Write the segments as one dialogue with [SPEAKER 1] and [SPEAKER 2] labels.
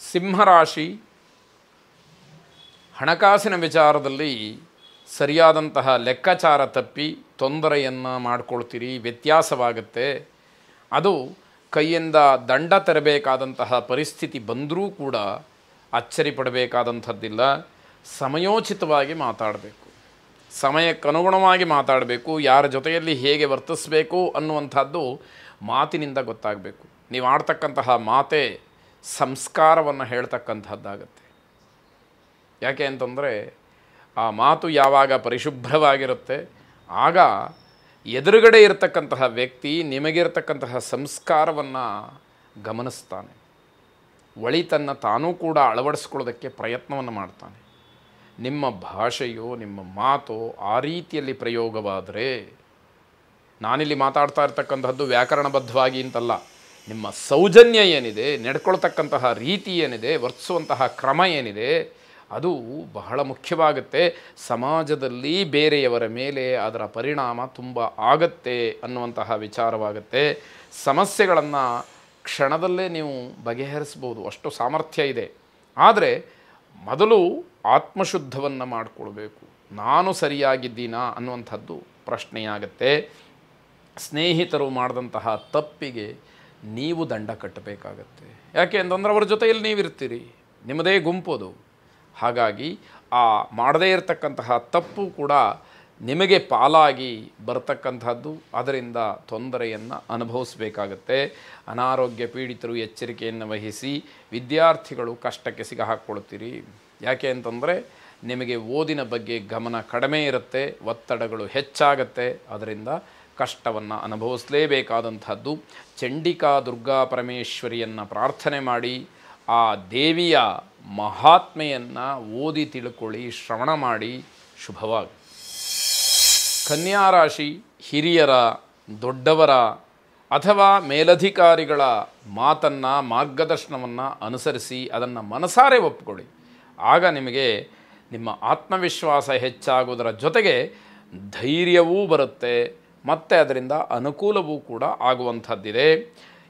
[SPEAKER 1] ಸಿಂಹರಾಶಿ ಹಣಕಾಸಿನ ವಿಚಾರದಲ್ಲಿ ಸರಿಯಾದಂತಹ ಲೆಕ್ಕಾಚಾರ ತಪ್ಪಿ ತೊಂದರೆಯನ್ನು ಮಾಡ್ಕೊಳ್ತೀರಿ, ವ್ಯತ್ಯಾಸವಾಗುತ್ತೆ. ಅದು ಕೈಯಿಂದ ದಂಡ ತೆರಬೇಕಾದಂತಹ ಪರಿಸ್ಥಿತಿ ಬಂದರೂ ಕೂಡ ಅಚ್ಚರಿ ಪಡಬೇಕಾದಂಥದ್ದಿಲ್ಲ. ಸಮಯೋಚಿತವಾಗಿ ಮಾತಾಡಬೇಕು, ಸಮಯಕ್ಕನುಗುಣವಾಗಿ ಮಾತಾಡಬೇಕು. ಯಾರ ಜೊತೆಯಲ್ಲಿ ಹೇಗೆ ವರ್ತಿಸಬೇಕು ಅನ್ನುವಂಥದ್ದು ಮಾತಿನಿಂದ ಗೊತ್ತಾಗಬೇಕು. ನೀವು ಆಡ್ತಕ್ಕಂತಹ ಮಾತೇ ಸಂಸ್ಕಾರವನ್ನು ಹೇಳ್ತಕ್ಕಂಥದ್ದಾಗತ್ತೆ. ಯಾಕೆ ಅಂತಂದರೆ ಆ ಮಾತು ಯಾವಾಗ ಪರಿಶುಭ್ರವಾಗಿರುತ್ತೆ ಆಗ ಎದುರುಗಡೆ ಇರತಕ್ಕಂತಹ ವ್ಯಕ್ತಿ ನಿಮಗಿರತಕ್ಕಂತಹ ಸಂಸ್ಕಾರವನ್ನು ಗಮನಿಸ್ತಾನೆ, ಒಳಿತನ್ನು ತಾನೂ ಕೂಡ ಅಳವಡಿಸ್ಕೊಳ್ಳೋದಕ್ಕೆ ಪ್ರಯತ್ನವನ್ನು ಮಾಡ್ತಾನೆ. ನಿಮ್ಮ ಭಾಷೆಯೋ ನಿಮ್ಮ ಮಾತೋ ಆ ರೀತಿಯಲ್ಲಿ ಪ್ರಯೋಗವಾದರೆ, ನಾನಿಲ್ಲಿ ಮಾತಾಡ್ತಾ ಇರ್ತಕ್ಕಂಥದ್ದು ವ್ಯಾಕರಣಬದ್ಧವಾಗಿ ಅಂತಲ್ಲ, ನಿಮ್ಮ ಸೌಜನ್ಯ ಏನಿದೆ, ನಡ್ಕೊಳ್ತಕ್ಕಂತಹ ರೀತಿ ಏನಿದೆ, ವರ್ತಿಸುವಂತಹ ಕ್ರಮ ಏನಿದೆ, ಅದು ಬಹಳ ಮುಖ್ಯವಾಗುತ್ತೆ. ಸಮಾಜದಲ್ಲಿ ಬೇರೆಯವರ ಮೇಲೆ ಅದರ ಪರಿಣಾಮ ತುಂಬ ಆಗತ್ತೆ ಅನ್ನುವಂತಹ ವಿಚಾರವಾಗುತ್ತೆ. ಸಮಸ್ಯೆಗಳನ್ನು ಕ್ಷಣದಲ್ಲೇ ನೀವು ಬಗೆಹರಿಸ್ಬೋದು, ಅಷ್ಟು ಸಾಮರ್ಥ್ಯ ಇದೆ. ಆದರೆ ಮೊದಲು ಆತ್ಮಶುದ್ಧವನ್ನು ಮಾಡಿಕೊಳ್ಬೇಕು. ನಾನು ಸರಿಯಾಗಿದ್ದೀನಾ ಅನ್ನುವಂಥದ್ದು ಪ್ರಶ್ನೆಯಾಗತ್ತೆ. ಸ್ನೇಹಿತರು ಮಾಡಿದಂತಹ ತಪ್ಪಿಗೆ ನೀವು ದಂಡ ಕಟ್ಟಬೇಕಾಗತ್ತೆ. ಯಾಕೆ ಅಂತಂದ್ರೆ ಅವರ ಜೊತೆಯಲ್ಲಿ ನೀವಿರ್ತೀರಿ, ನಿಮ್ಮದೇ ಗುಂಪದು. ಹಾಗಾಗಿ ಆ ಮಾಡದೇ ಇರತಕ್ಕಂತಹ ತಪ್ಪು ಕೂಡ ನಿಮಗೆ ಪಾಲಾಗಿ ಬರ್ತಕ್ಕಂಥದ್ದು, ಅದರಿಂದ ತೊಂದರೆಯನ್ನು ಅನುಭವಿಸಬೇಕಾಗತ್ತೆ. ಅನಾರೋಗ್ಯ ಪೀಡಿತರು ಎಚ್ಚರಿಕೆಯನ್ನು ವಹಿಸಿ. ವಿದ್ಯಾರ್ಥಿಗಳು ಕಷ್ಟಕ್ಕೆ ಸಿಗಹಾಕ್ಕೊಳ್ತೀರಿ. ಯಾಕೆ ಅಂತಂದರೆ ನಿಮಗೆ ಓದಿನ ಬಗ್ಗೆ ಗಮನ ಕಡಿಮೆ ಇರುತ್ತೆ, ಒತ್ತಡಗಳು ಹೆಚ್ಚಾಗತ್ತೆ, ಅದರಿಂದ ಕಷ್ಟವನ್ನು ಅನುಭವಿಸಲೇಬೇಕಾದಂಥದ್ದು. ಚಂಡಿಕಾ ದುರ್ಗಾ ಪರಮೇಶ್ವರಿಯನ್ನು ಪ್ರಾರ್ಥನೆ ಮಾಡಿ ಆ ದೇವಿಯ ಮಹಾತ್ಮೆಯನ್ನು ಓದಿ ತಿಳ್ಕೊಳ್ಳಿ, ಶ್ರವಣ ಮಾಡಿ. ಶುಭವಾಗಿ. ಕನ್ಯಾ ರಾಶಿ ಹಿರಿಯರ, ದೊಡ್ಡವರ ಅಥವಾ ಮೇಲಧಿಕಾರಿಗಳ ಮಾತನ್ನು, ಮಾರ್ಗದರ್ಶನವನ್ನು ಅನುಸರಿಸಿ ಅದನ್ನು ಮನಸಾರೆ ಒಪ್ಪಿಕೊಳ್ಳಿ. ಆಗ ನಿಮಗೆ ನಿಮ್ಮ ಆತ್ಮವಿಶ್ವಾಸ ಹೆಚ್ಚಾಗುವುದರ ಜೊತೆಗೆ ಧೈರ್ಯವೂ ಬರುತ್ತೆ ಮತ್ತು ಅದರಿಂದ ಅನುಕೂಲವೂ ಕೂಡ ಆಗುವಂಥದ್ದಿದೆ.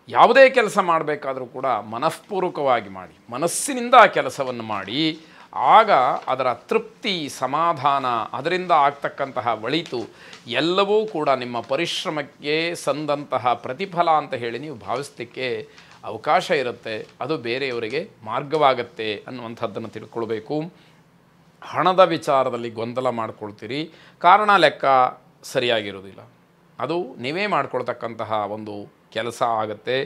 [SPEAKER 1] ಯಾವುದೇ ಕೆಲಸ ಮಾಡಬೇಕಾದರೂ ಕೂಡ ಮನಃಪೂರ್ವಕವಾಗಿ ಮಾಡಿ, ಮನಸ್ಸಿನಿಂದ ಆ ಕೆಲಸವನ್ನು ಮಾಡಿ. ಆಗ ಅದರ ತೃಪ್ತಿ, ಸಮಾಧಾನ, ಅದರಿಂದ ಆಗ್ತಕ್ಕಂತಹ ಒಳಿತು ಎಲ್ಲವೂ ಕೂಡ ನಿಮ್ಮ ಪರಿಶ್ರಮಕ್ಕೆ ಸಂದಂತಹ ಪ್ರತಿಫಲ ಅಂತ ಹೇಳಿ ನೀವು ಭಾವಿಸಲಿಕ್ಕೆ ಅವಕಾಶ ಇರುತ್ತೆ. ಅದು ಬೇರೆಯವರಿಗೆ ಮಾರ್ಗವಾಗತ್ತೆ ಅನ್ನುವಂಥದ್ದನ್ನು ತಿಳ್ಕೊಳ್ಬೇಕು. ಹಣದ ವಿಚಾರದಲ್ಲಿ ಗೊಂದಲ ಮಾಡ್ಕೊಳ್ತೀರಿ, ಕಾರಣ ಲೆಕ್ಕ ಸರಿಯಾಗಿರೋದಿಲ್ಲ. ಅದು ನೀವೇ ಮಾಡ್ಕೊಳ್ತಕ್ಕಂತಹ ಒಂದು ಕೆಲಸ ಆಗುತ್ತೆ.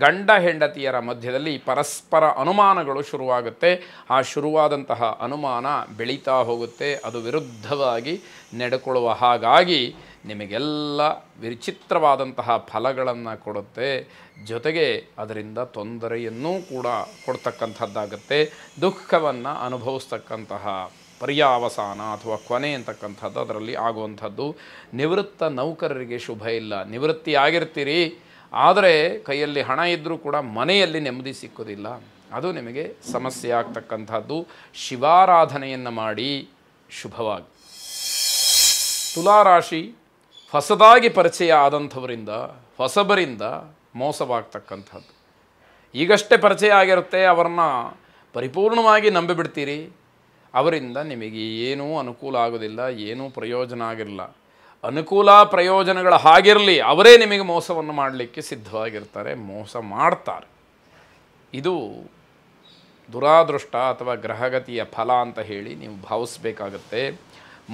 [SPEAKER 1] ಗಂಡ ಹೆಂಡತಿಯರ ಮಧ್ಯದಲ್ಲಿ ಪರಸ್ಪರ ಅನುಮಾನಗಳು ಶುರುವಾಗುತ್ತೆ. ಆ ಶುರುವಾದಂತಹ ಅನುಮಾನ ಬೆಳೀತಾ ಹೋಗುತ್ತೆ, ಅದು ವಿರುದ್ಧವಾಗಿ ನಡೆಕೊಳ್ಳುವ ಹಾಗಾಗಿ ನಿಮಗೆಲ್ಲ ವಿಚಿತ್ರವಾದಂತಹ ಫಲಗಳನ್ನು ಕೊಡುತ್ತೆ. ಜೊತೆಗೆ ಅದರಿಂದ ತೊಂದರೆಯನ್ನೂ ಕೂಡ ಕೊಡ್ತಕ್ಕಂಥದ್ದಾಗತ್ತೆ. ದುಃಖವನ್ನು ಅನುಭವಿಸ್ತಕ್ಕಂತಹ ಪರ್ಯಾವಸಾನ ಅಥವಾ ಕೊನೆ ಅಂತಕ್ಕಂಥದ್ದು ಅದರಲ್ಲಿ ಆಗುವಂಥದ್ದು. ನಿವೃತ್ತ ನೌಕರರಿಗೆ ಶುಭ ಇಲ್ಲ. ನಿವೃತ್ತಿ ಆಗಿರ್ತೀರಿ, ಆದರೆ ಕೈಯಲ್ಲಿ ಹಣ ಇದ್ದರೂ ಕೂಡ ಮನೆಯಲ್ಲಿ ನೆಮ್ಮದಿ ಸಿಕ್ಕೋದಿಲ್ಲ, ಅದು ನಿಮಗೆ ಸಮಸ್ಯೆ ಆಗ್ತಕ್ಕಂಥದ್ದು. ಶಿವಾರಾಧನೆಯನ್ನು ಮಾಡಿ. ಶುಭವಾಗಿ. ತುಲಾರಾಶಿ ಹೊಸದಾಗಿ ಪರಿಚಯ ಆದಂಥವರಿಂದ, ಹೊಸಬರಿಂದ ಮೋಸವಾಗ್ತಕ್ಕಂಥದ್ದು. ಈಗಷ್ಟೇ ಪರಿಚಯ ಆಗಿರುತ್ತೆ, ಅವರನ್ನು ಪರಿಪೂರ್ಣವಾಗಿ ನಂಬಿಬಿಡ್ತೀರಿ. ಅವರಿಂದ ನಿಮಗೆ ಏನೂ ಅನುಕೂಲ ಆಗೋದಿಲ್ಲ, ಏನೂ ಪ್ರಯೋಜನ ಆಗಿರಲ್ಲ. ಅನುಕೂಲ ಪ್ರಯೋಜನಗಳು ಹಾಗಿರಲಿ, ಅವರೇ ನಿಮಗೆ ಮೋಸವನ್ನು ಮಾಡಲಿಕ್ಕೆ ಸಿದ್ಧವಾಗಿರ್ತಾರೆ, ಮೋಸ ಮಾಡ್ತಾರೆ. ಇದು ದುರಾದೃಷ್ಟ ಅಥವಾ ಗ್ರಹಗತಿಯ ಫಲ ಅಂತ ಹೇಳಿ ನೀವು ಭಾವಿಸಬೇಕಾಗತ್ತೆ.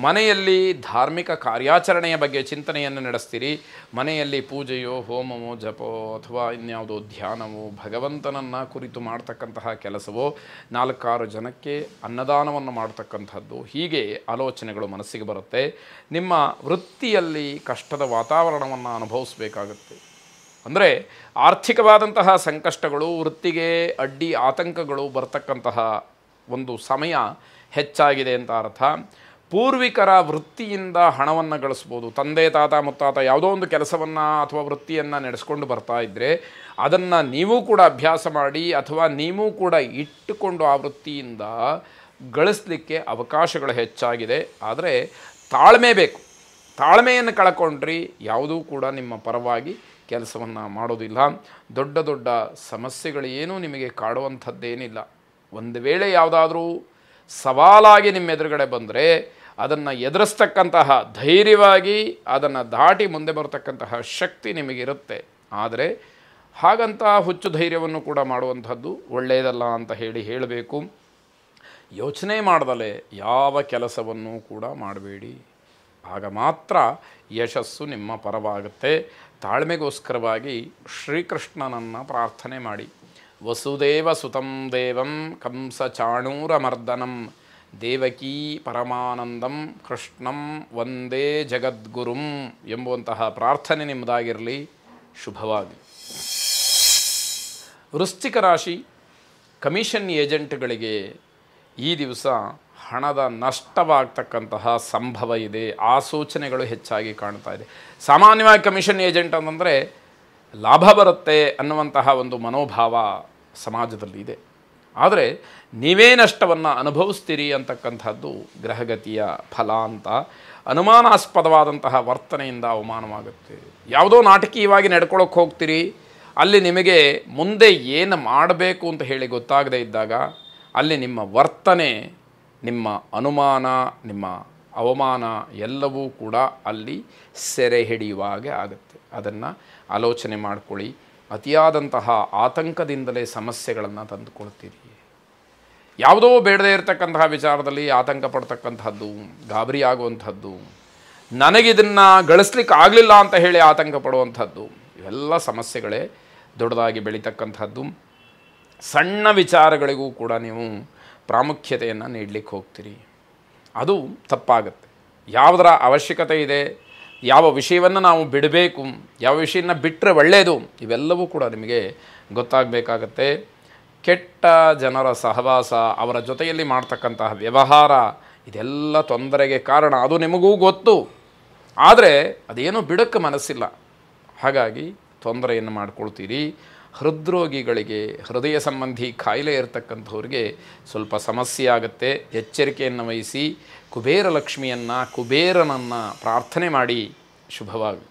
[SPEAKER 1] ಮನೆಯಲ್ಲಿ ಧಾರ್ಮಿಕ ಕಾರ್ಯಾಚರಣೆಯ ಬಗ್ಗೆ ಚಿಂತನೆಯನ್ನು ನಡೆಸ್ತೀರಿ. ಮನೆಯಲ್ಲಿ ಪೂಜೆಯೋ, ಹೋಮವೋ, ಜಪೋ ಅಥವಾ ಇನ್ಯಾವುದೋ ಧ್ಯಾನವೋ, ಭಗವಂತನನ್ನು ಕುರಿತು ಮಾಡ್ತಕ್ಕಂತಹ ಕೆಲಸವೋ, 4-6 ಜನಕ್ಕೆ ಅನ್ನದಾನವನ್ನು ಮಾಡ್ತಕ್ಕಂಥದ್ದು, ಹೀಗೆ ಆಲೋಚನೆಗಳು ಮನಸ್ಸಿಗೆ ಬರುತ್ತೆ. ನಿಮ್ಮ ವೃತ್ತಿಯಲ್ಲಿ ಕಷ್ಟದ ವಾತಾವರಣವನ್ನು ಅನುಭವಿಸಬೇಕಾಗುತ್ತೆ. ಅಂದರೆ ಆರ್ಥಿಕವಾದಂತಹ ಸಂಕಷ್ಟಗಳು, ವೃತ್ತಿಗೆ ಅಡ್ಡಿ ಆತಂಕಗಳು ಬರ್ತಕ್ಕಂತಹ ಒಂದು ಸಮಯ ಹೆಚ್ಚಾಗಿದೆ ಅಂತ ಅರ್ಥ. ಪೂರ್ವಿಕರ ವೃತ್ತಿಯಿಂದ ಹಣವನ್ನು ಗಳಿಸ್ಬೋದು. ತಂದೆ, ತಾತ, ಮುತ್ತಾತ ಯಾವುದೋ ಒಂದು ಕೆಲಸವನ್ನು ಅಥವಾ ವೃತ್ತಿಯನ್ನು ನಡೆಸ್ಕೊಂಡು ಬರ್ತಾ ಇದ್ದರೆ ಅದನ್ನು ನೀವು ಕೂಡ ಅಭ್ಯಾಸ ಮಾಡಿ ಅಥವಾ ನೀವು ಕೂಡ ಇಟ್ಟುಕೊಂಡು ಆ ವೃತ್ತಿಯಿಂದ ಗಳಿಸಲಿಕ್ಕೆ ಅವಕಾಶಗಳು ಹೆಚ್ಚಾಗಿದೆ. ಆದರೆ ತಾಳ್ಮೆ ಬೇಕು. ತಾಳ್ಮೆಯನ್ನು ಕಳ್ಕೊಂಡ್ರಿ ಯಾವುದೂ ಕೂಡ ನಿಮ್ಮ ಪರವಾಗಿ ಕೆಲಸವನ್ನು ಮಾಡೋದಿಲ್ಲ. ದೊಡ್ಡ ದೊಡ್ಡ ಸಮಸ್ಯೆಗಳು ಏನೂ ನಿಮಗೆ ಕಾಡುವಂಥದ್ದೇನಿಲ್ಲ. ಒಂದು ವೇಳೆ ಯಾವುದಾದ್ರೂ ಸವಾಲಾಗಿ ನಿಮ್ಮ ಎದುರುಗಡೆ ಬಂದರೆ ಅದನ್ನು ಎದುರಿಸ್ತಕ್ಕಂತಹ ಧೈರ್ಯವಾಗಿ ಅದನ್ನು ದಾಟಿ ಮುಂದೆ ಬರತಕ್ಕಂತಹ ಶಕ್ತಿ ನಿಮಗಿರುತ್ತೆ. ಆದರೆ ಹಾಗಂತ ಹುಚ್ಚು ಧೈರ್ಯವನ್ನು ಕೂಡ ಮಾಡುವಂಥದ್ದು ಒಳ್ಳೆಯದಲ್ಲ ಅಂತ ಹೇಳಬೇಕು. ಯೋಚನೆ ಮಾಡ್ದಲೇ ಯಾವ ಕೆಲಸವನ್ನು ಕೂಡ ಮಾಡಬೇಡಿ, ಆಗ ಮಾತ್ರ ಯಶಸ್ಸು ನಿಮ್ಮ ಪರವಾಗುತ್ತೆ. ತಾಳ್ಮೆಗೋಸ್ಕರವಾಗಿ ಶ್ರೀಕೃಷ್ಣನನ್ನು ಪ್ರಾರ್ಥನೆ ಮಾಡಿ. ವಸುದೇವ ಸುತಂ ದೇವಂ ಕಂಸ ಚಾಣೂರಮರ್ದನಂ ದೇವಕೀ ಪರಮಾನಂದಂ ಕೃಷ್ಣಂ ವಂದೇ ಜಗದ್ಗುರುಂ ಎಂಬುವಂತಹ ಪ್ರಾರ್ಥನೆ ನಿಮ್ಮದಾಗಿರಲಿ. ಶುಭವಾಗಿ. ವೃಶ್ಚಿಕ ರಾಶಿ ಕಮಿಷನ್ ಏಜೆಂಟ್ಗಳಿಗೆ ಈ ದಿವಸ ಹಣದ ನಷ್ಟವಾಗ್ತಕ್ಕಂತಹ ಸಂಭವ ಇದೆ. ಆ ಸೂಚನೆಗಳು ಹೆಚ್ಚಾಗಿ ಕಾಣ್ತಾ ಇದೆ. ಸಾಮಾನ್ಯವಾಗಿ ಕಮಿಷನ್ ಏಜೆಂಟ್ ಅಂತಂದರೆ ಲಾಭ ಬರುತ್ತೆ ಅನ್ನುವಂತಹ ಒಂದು ಮನೋಭಾವ ಸಮಾಜದಲ್ಲಿ ಇದೆ. ಆದರೆ ನೀವೇ ನಷ್ಟವನ್ನು ಅನುಭವಿಸ್ತೀರಿ ಅಂತಕ್ಕಂಥದ್ದು ಗ್ರಹಗತಿಯ ಫಲ ಅಂತ. ಅನುಮಾನಾಸ್ಪದವಾದಂತಹ ವರ್ತನೆಯಿಂದ ಅವಮಾನವಾಗುತ್ತೆ. ಯಾವುದೋ ನಾಟಕೀಯವಾಗಿ ನಡ್ಕೊಳ್ಳೋಕೆ ಹೋಗ್ತೀರಿ, ಅಲ್ಲಿ ನಿಮಗೆ ಮುಂದೆ ಏನು ಮಾಡಬೇಕು ಅಂತ ಹೇಳಿ ಗೊತ್ತಾಗದೇ ಇದ್ದಾಗ ಅಲ್ಲಿ ನಿಮ್ಮ ವರ್ತನೆ, ನಿಮ್ಮ ಅನುಮಾನ, ನಿಮ್ಮ ಅವಮಾನ ಎಲ್ಲವೂ ಕೂಡ ಅಲ್ಲಿ ಸೆರೆ ಹಿಡಿಯುವಾಗೆ ಆಗುತ್ತೆ. ಅದನ್ನು ಆಲೋಚನೆ ಮಾಡಿಕೊಳ್ಳಿ. ಅತಿಯಾದಂತಹ ಆತಂಕದಿಂದಲೇ ಸಮಸ್ಯೆಗಳನ್ನು ತಂದುಕೊಳ್ತೀರಿ. ಯಾವುದೋ ಬೇಡದೇ ಇರತಕ್ಕಂತಹ ವಿಚಾರದಲ್ಲಿ ಆತಂಕ ಪಡ್ತಕ್ಕಂಥದ್ದು, ಗಾಬರಿ ಆಗುವಂಥದ್ದು, ನನಗಿದನ್ನು ಗಳಿಸ್ಲಿಕ್ಕೆ ಆಗಲಿಲ್ಲ ಅಂತ ಹೇಳಿ ಆತಂಕ ಪಡುವಂಥದ್ದು, ಇವೆಲ್ಲ ಸಮಸ್ಯೆಗಳೇ ದೊಡ್ಡದಾಗಿ ಬೆಳೀತಕ್ಕಂಥದ್ದು. ಸಣ್ಣ ವಿಚಾರಗಳಿಗೂ ಕೂಡ ನೀವು ಪ್ರಾಮುಖ್ಯತೆಯನ್ನು ನೀಡಲಿಕ್ಕೆ ಹೋಗ್ತೀರಿ. ಅದು ತಪ್ಪಾಗುತ್ತೆ. ಯಾವುದರ ಅವಶ್ಯಕತೆ ಇದೆ, ಯಾವ ವಿಷಯವನ್ನು ನಾವು ಬಿಡಬೇಕು, ಯಾವ ವಿಷಯನ ಬಿಟ್ಟರೆ ಒಳ್ಳೆಯದು, ಇವೆಲ್ಲವೂ ಕೂಡ ನಿಮಗೆ ಗೊತ್ತಾಗಬೇಕಾಗತ್ತೆ. ಕೆಟ್ಟ ಜನರ ಸಹವಾಸ, ಅವರ ಜೊತೆಯಲ್ಲಿ ಮಾಡ್ತಕ್ಕಂತಹ ವ್ಯವಹಾರ, ಇದೆಲ್ಲ ತೊಂದರೆಗೆ ಕಾರಣ. ಅದು ನಿಮಗೂ ಗೊತ್ತು, ಆದರೆ ಅದೇನೂ ಬಿಡೋಕ್ಕೆ ಮನಸ್ಸಿಲ್ಲ. ಹಾಗಾಗಿ ತೊಂದರೆಯನ್ನು ಮಾಡ್ಕೊಳ್ತೀರಿ. ಹೃದ್ರೋಗಿಗಳಿಗೆ, ಹೃದಯ ಸಂಬಂಧಿ ಕಾಯಿಲೆ ಇರತಕ್ಕಂಥವ್ರಿಗೆ ಸ್ವಲ್ಪ ಸಮಸ್ಯೆ ಆಗುತ್ತೆ. ಎಚ್ಚರಿಕೆಯನ್ನು ವಹಿಸಿ ಕುಬೇರ ಲಕ್ಷ್ಮಿಯನ್ನು, ಕುಬೇರನನ್ನು ಪ್ರಾರ್ಥನೆ ಮಾಡಿ. ಶುಭವಾಗಿ.